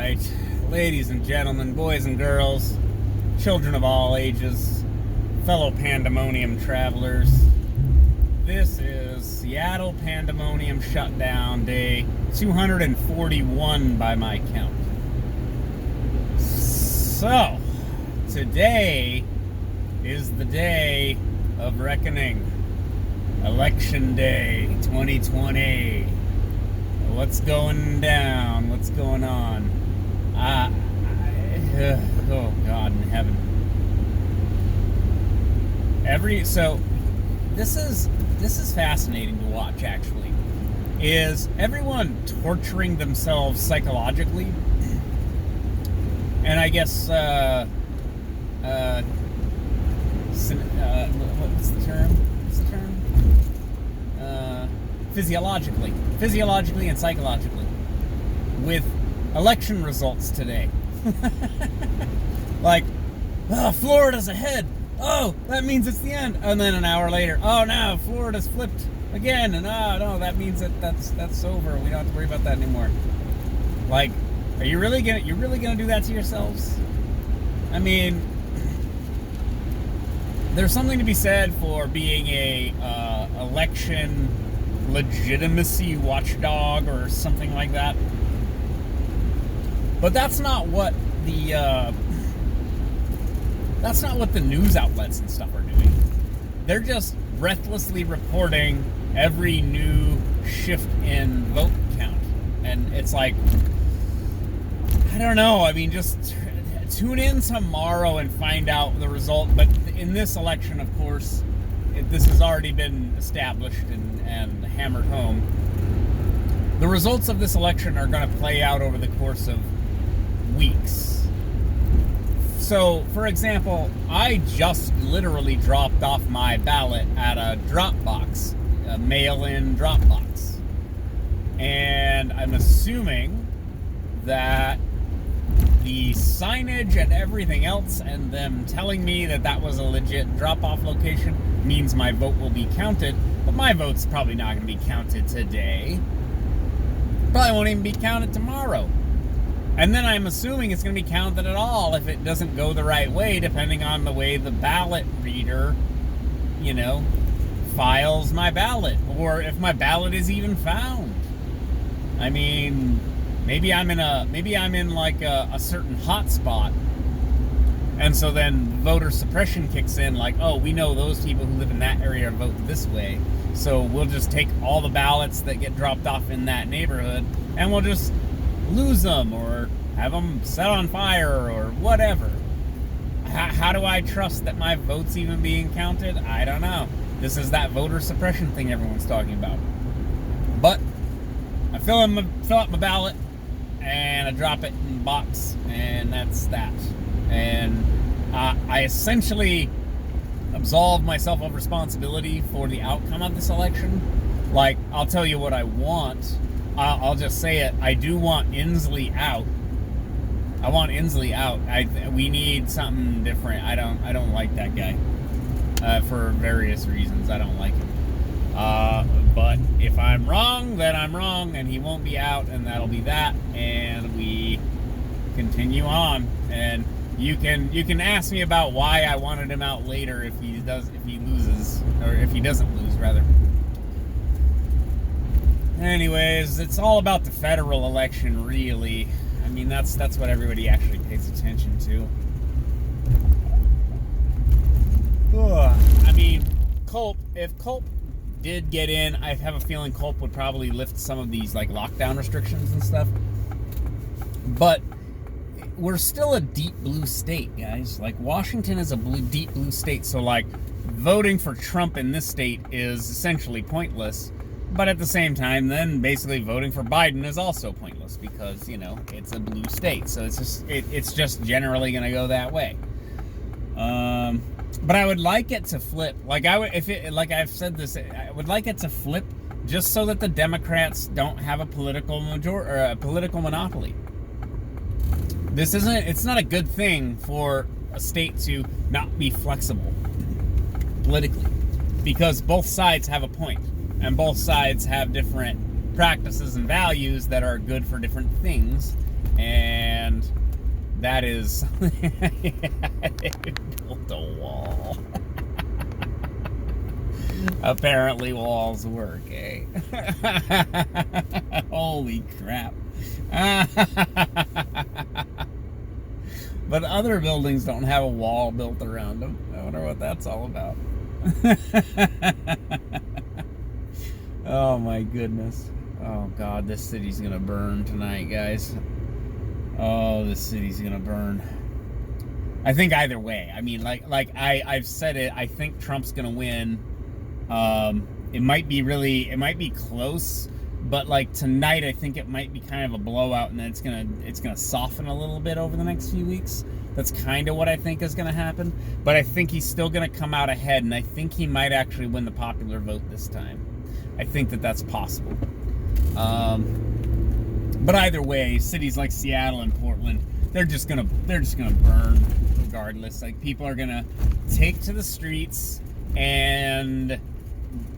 right, ladies and gentlemen, boys and girls, children of all ages, fellow Pandemonium travelers, this is Seattle Pandemonium Shutdown Day 241 by my count. So, today is the day of reckoning. Election Day 2020. What's going down? What's going on? Oh God in heaven. So this is fascinating to watch, actually. Is everyone torturing themselves psychologically? And I guess what's the term? Physiologically and psychologically, with election results today. Like, oh, Florida's ahead. Oh, that means it's the end. And then an hour later, oh no, Florida's flipped again. And oh no, that means that's over. We don't have to worry about that anymore. Like, are you really gonna do that to yourselves? I mean, there's something to be said for being a election legitimacy watchdog or something like that. But that's not what the news outlets and stuff are doing. They're just breathlessly reporting every new shift in vote count. And it's like, I don't know. I mean, just tune in tomorrow and find out the result. But in this election, of course, this has already been established and hammered home. The results of this election are going to play out over the course of weeks. So, for example, I just literally dropped off my ballot at a drop box, a mail-in drop box. And I'm assuming that the signage and everything else and them telling me that was a legit drop-off location means my vote will be counted, but my vote's probably not going to be counted today. Probably won't even be counted tomorrow. And then I'm assuming it's going to be counted at all if it doesn't go the right way, depending on the way the ballot reader, files my ballot, or if my ballot is even found. I mean, maybe I'm in like a certain hot spot. And so then voter suppression kicks in, like, oh, we know those people who live in that area vote this way. So we'll just take all the ballots that get dropped off in that neighborhood and we'll just lose them or have them set on fire or whatever. How do I trust that my vote's even being counted? I don't know. This is that voter suppression thing everyone's talking about. But I fill up my ballot and I drop it in the box, and that's that. And I essentially absolve myself of responsibility for the outcome of this election. Like, I'll tell you what I want. I'll just say it. I do want Inslee out. I want Inslee out. We need something different. I don't like that guy for various reasons. I don't like him. But if I'm wrong, then I'm wrong, and he won't be out, and that'll be that. And we continue on. And you can ask me about why I wanted him out later if he loses, or if he doesn't lose, rather. Anyways, it's all about the federal election, really. I mean, that's what everybody actually pays attention to. I mean, if Culp did get in, I have a feeling Culp would probably lift some of these like lockdown restrictions and stuff. But we're still a deep blue state, guys. Like, Washington is a deep blue state, so like voting for Trump in this state is essentially pointless. But at the same time, then basically voting for Biden is also pointless because, it's a blue state. So it's just generally going to go that way. But I would like it to flip. Like I've said this, I would like it to flip just so that the Democrats don't have a political monopoly. It's not a good thing for a state to not be flexible politically, because both sides have a point. And both sides have different practices and values that are good for different things. And that is... they built a wall. Apparently walls work, eh? Holy crap. But other buildings don't have a wall built around them. I wonder what that's all about. Oh my goodness. Oh God, this city's gonna burn tonight, guys. Oh, this city's gonna burn. I think either way. I mean, I've said it. I think Trump's gonna win. It might be close, but like tonight, I think it might be kind of a blowout, and then it's gonna soften a little bit over the next few weeks. That's kind of what I think is gonna happen. But I think he's still gonna come out ahead, and I think he might actually win the popular vote this time. I think that's possible. But either way, cities like Seattle and Portland, they're just gonna burn regardless. Like, people are gonna take to the streets and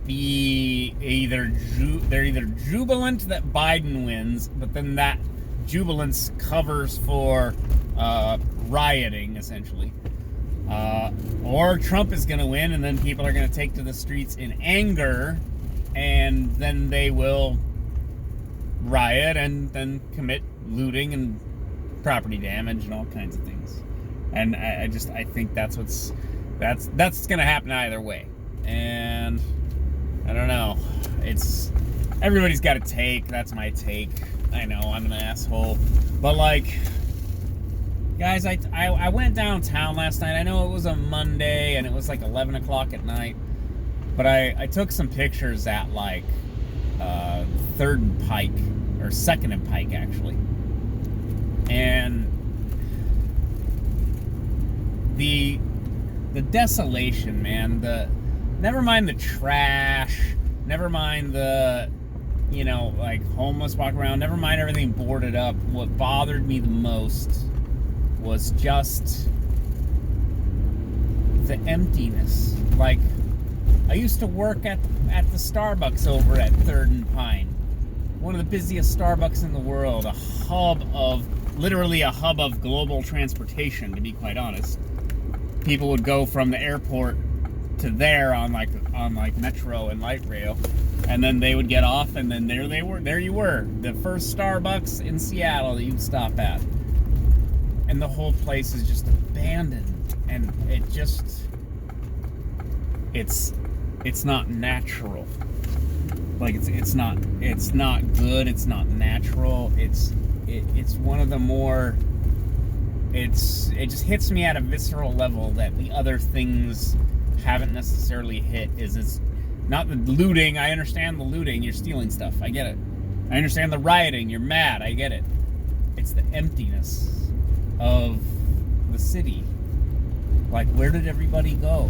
be they're either jubilant that Biden wins, but then that jubilance covers for rioting, essentially. Or Trump is gonna win, and then people are gonna take to the streets in anger, and then they will riot and then commit looting and property damage and all kinds of things. And I think that's gonna happen either way. And I don't know. Everybody's got a take. That's my take. I know I'm an asshole, but like, guys, I went downtown last night. I know it was a Monday and it was like 11 o'clock at night, but I took some pictures at like 3rd and Pike, or 2nd and Pike actually, and the desolation, man. Never mind the trash, never mind the, like, homeless walk around, never mind everything boarded up. What bothered me the most was just the emptiness. Like, I used to work at the Starbucks over at 3rd and Pine. One of the busiest Starbucks in the world, literally a hub of global transportation, to be quite honest. People would go from the airport to there on metro and light rail, and then they would get off, and then there you were, the first Starbucks in Seattle that you'd stop at. And the whole place is just abandoned, and it's not natural. Like, it's not good, it's not natural. It's one of the more, it just hits me at a visceral level that the other things haven't necessarily hit. It's not the looting. I understand the looting, you're stealing stuff, I get it. I understand the rioting, you're mad, I get it. It's the emptiness of the city. Like, where did everybody go?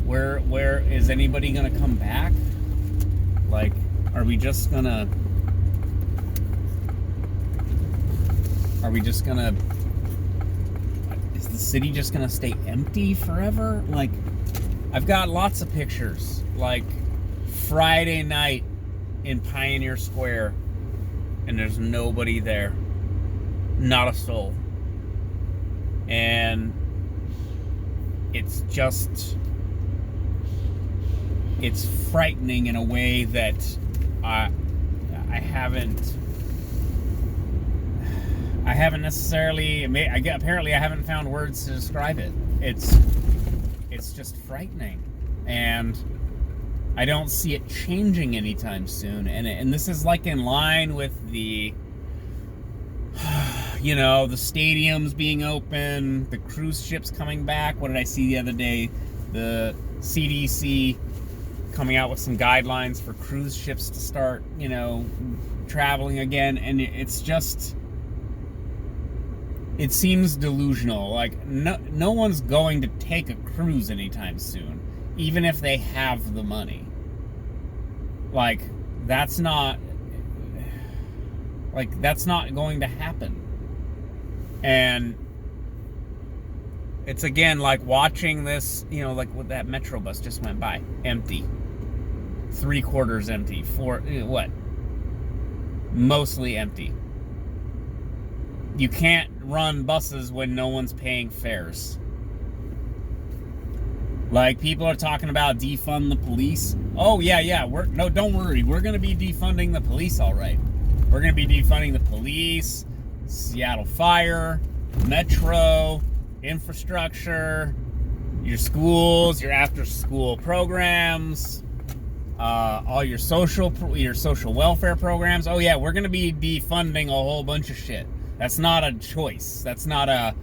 Where is anybody gonna come back? Like, are we just gonna is the city just gonna stay empty forever? Like, I've got lots of pictures, like Friday night in Pioneer Square, and there's nobody there. Not a soul. And it's frightening in a way that I haven't necessarily, apparently I haven't found words to describe it. It's just frightening, and I don't see it changing anytime soon. And this is like in line with the, the stadiums being open, the cruise ships coming back. What did I see the other day? The CDC coming out with some guidelines for cruise ships to start, traveling again. And it's just, it seems delusional. Like, no one's going to take a cruise anytime soon, even if they have the money. Like, that's not going to happen. And it's, again, like watching this, like what that Metro bus just went by, empty, 3/4 empty, mostly empty. you can't run buses when no one's paying fares. Like, people are talking about defund the police. Oh, yeah. No, don't worry. We're going to be defunding the police, all right. We're going to be defunding the police, Seattle Fire, Metro, infrastructure, your schools, your after-school programs, all your social welfare programs. Oh, yeah, we're going to be defunding a whole bunch of shit. That's not a choice. That's going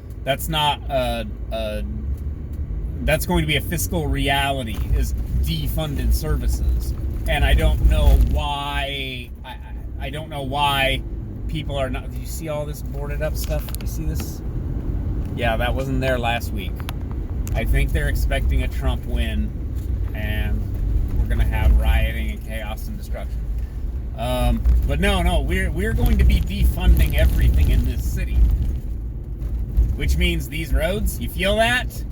to be a fiscal reality, is defunded services. And I don't know why, I don't know why people are not, do you see all this boarded up stuff? Do you see this? Yeah, that wasn't there last week. I think they're expecting a Trump win, and we're going to have rioting and chaos and destruction. But no, we're going to be defunding everything in this city. Which means these roads, you feel that?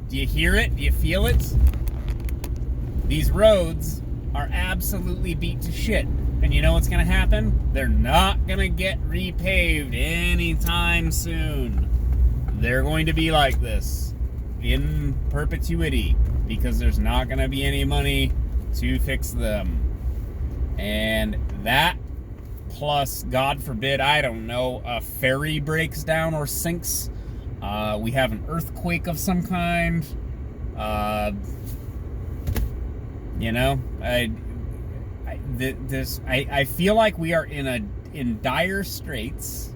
Do you hear it? Do you feel it? These roads are absolutely beat to shit. And you know what's going to happen? They're not going to get repaved anytime soon. They're going to be like this in perpetuity, because there's not going to be any money to fix them. And that, plus, God forbid, I don't know, a ferry breaks down or sinks. We have an earthquake of some kind. I feel like we are in dire straits,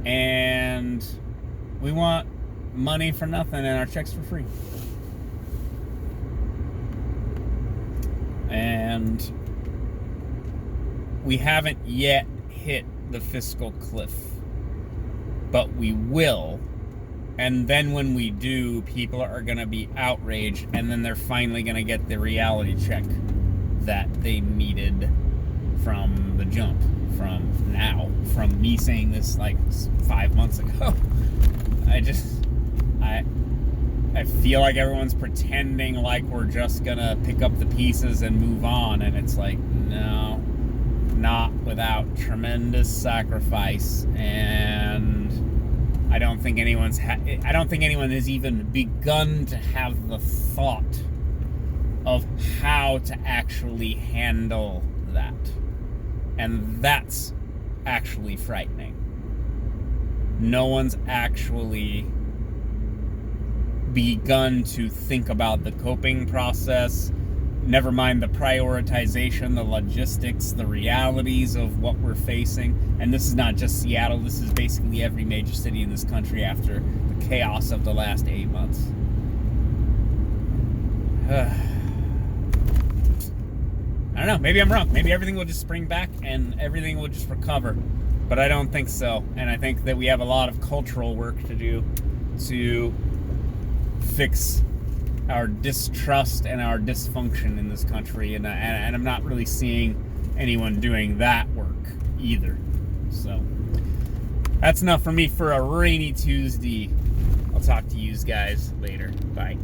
and we want money for nothing and our checks for free. And we haven't yet hit the fiscal cliff, but we will. And then when we do, people are going to be outraged, and then they're finally going to get the reality check that they needed from the jump, from me saying this like 5 months ago. I feel like everyone's pretending like we're just going to pick up the pieces and move on, and it's like, no, not without tremendous sacrifice. And I don't think anyone has even begun to have the thought of how to actually handle that. And that's actually frightening. No one's actually begun to think about the coping process, never mind the prioritization, the logistics, the realities of what we're facing. And this is not just Seattle, this is basically every major city in this country after the chaos of the last 8 months. I don't know, maybe I'm wrong. Maybe everything will just spring back and everything will just recover. But I don't think so. And I think that we have a lot of cultural work to do to fix our distrust and our dysfunction in this country, and I'm not really seeing anyone doing that work either. So that's enough for me for a rainy Tuesday. I'll talk to you guys later. Bye.